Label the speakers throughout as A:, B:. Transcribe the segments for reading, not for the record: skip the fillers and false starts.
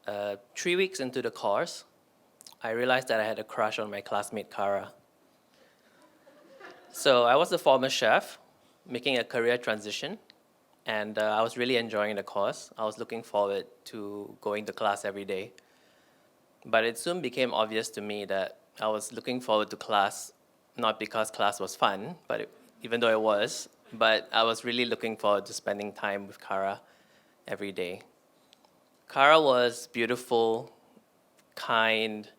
A: 3 weeks into the course, I realized that I had a crush on my classmate Kara. So I was a former chef, making a career transition, and I was really enjoying the course. I was looking forward to going to class every day. But it soon became obvious to me that I was looking forward to class not because class was fun, even though it was, but I was really looking forward to spending time with Kara every day. Kara was beautiful, kind.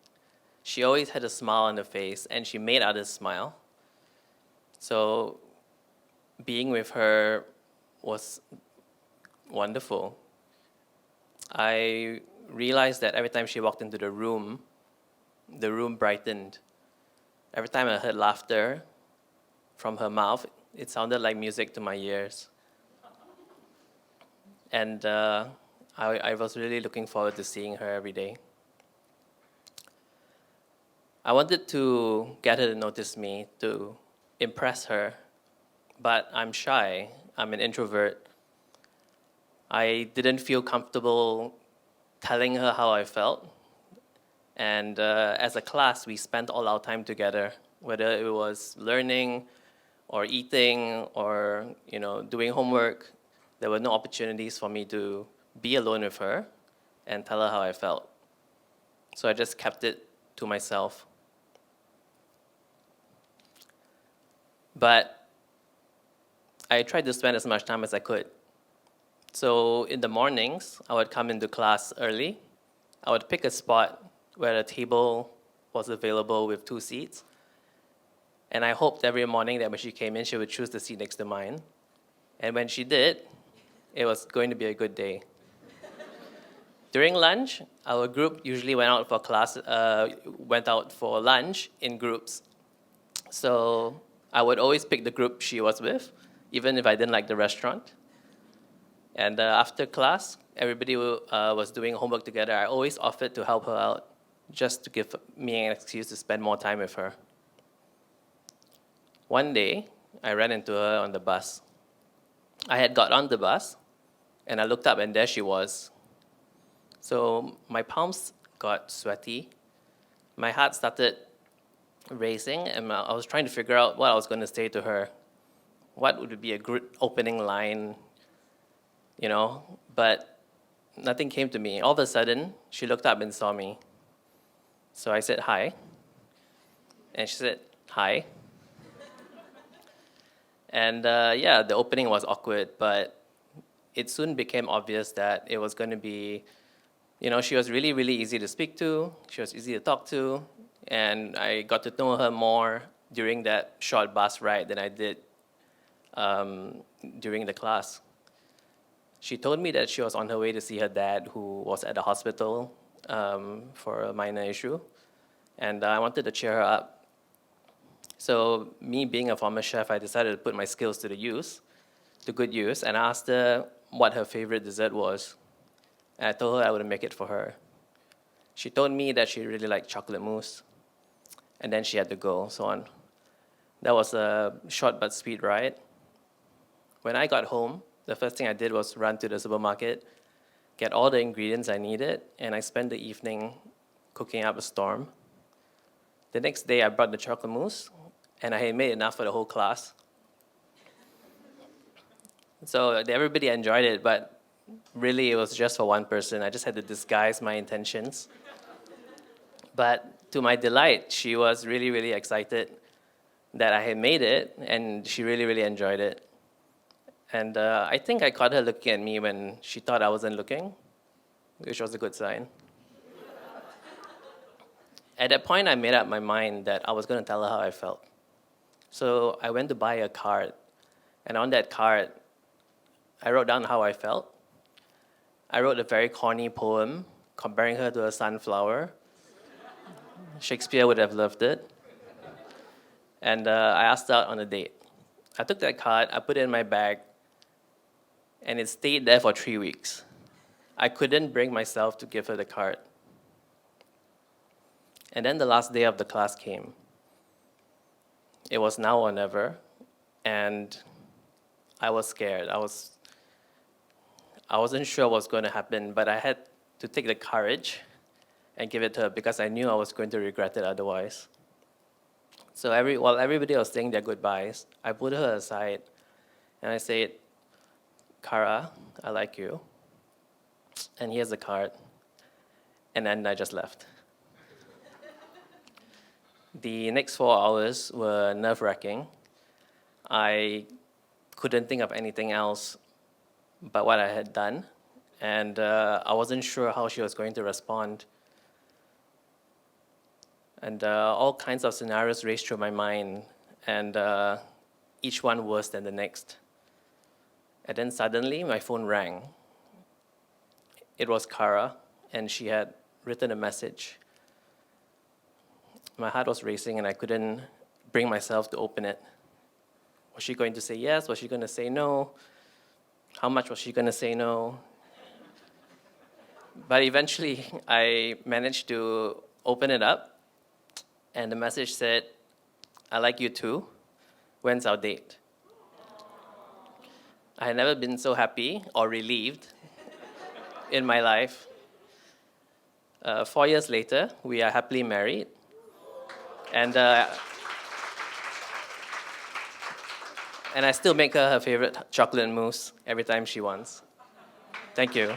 A: She always had a smile on her face, and she made others smile. So being with her was wonderful. I realized that every time she walked into the room brightened. Every time I heard laughter from her mouth, it sounded like music to my ears. And I was really looking forward to seeing her every day. I wanted to get her to notice me, to impress her, but I'm shy. I'm an introvert. I didn't feel comfortable telling her how I felt. And as a class, we spent all our time together, whether it was learning or eating or doing homework. There were no opportunities for me to be alone with her and tell her how I felt. So I just kept it to myself. But I tried to spend as much time as I could. So in the mornings, I would come into class early. I would pick a spot where a table was available with 2 seats. And I hoped every morning that when she came in, she would choose the seat next to mine. And when she did, it was going to be a good day. During lunch, our group usually went out for lunch in groups. So I would always pick the group she was with, even if I didn't like the restaurant. And after class, everybody was doing homework together. I always offered to help her out, just to give me an excuse to spend more time with her. One day, I ran into her on the bus. I had got on the bus, and I looked up, and there she was. So my palms got sweaty. My heart started racing, and I was trying to figure out what I was going to say to her. What would be a good opening line, But nothing came to me. All of a sudden, she looked up and saw me. So I said, hi. And she said, hi. And the opening was awkward, but it soon became obvious that it was going to be, she was really, really easy to speak to. She was easy to talk to. And I got to know her more during that short bus ride than I did during the class. She told me that she was on her way to see her dad, who was at the hospital for a minor issue. And I wanted to cheer her up. So me being a former chef, I decided to put my skills to good use, and I asked her what her favorite dessert was. And I told her I would make it for her. She told me that she really liked chocolate mousse, and then she had to go, so on. That was a short but sweet ride. When I got home, the first thing I did was run to the supermarket, get all the ingredients I needed, and I spent the evening cooking up a storm. The next day, I brought the chocolate mousse, and I had made enough for the whole class. So everybody enjoyed it, but really it was just for one person. I just had to disguise my intentions. But to my delight, she was really, really excited that I had made it, and she really, really enjoyed it. And I think I caught her looking at me when she thought I wasn't looking, which was a good sign. At that point, I made up my mind that I was going to tell her how I felt. So I went to buy a card, and on that card, I wrote down how I felt. I wrote a very corny poem comparing her to a sunflower. Shakespeare would have loved it. And I asked her out on a date. I took that card, I put it in my bag, and it stayed there for 3 weeks. I couldn't bring myself to give her the card. And then the last day of the class came. It was now or never, and I was scared. I wasn't sure what was going to happen, but I had to take the courage and give it to her because I knew I was going to regret it otherwise. So while everybody was saying their goodbyes, I put her aside and I said, Kara, I like you. And here's the card. And then I just left. The next 4 hours were nerve-wracking. I couldn't think of anything else but what I had done. And I wasn't sure how she was going to respond. And all kinds of scenarios raced through my mind, and each one worse than the next. And then suddenly, my phone rang. It was Kara, and she had written a message. My heart was racing, and I couldn't bring myself to open it. Was she going to say yes? Was she going to say no? How much was she going to say no? But eventually, I managed to open it up. And the message said, I like you too. When's our date? I had never been so happy or relieved in my life. 4 years later, we are happily married. And I still make her favorite chocolate mousse every time she wants. Thank you.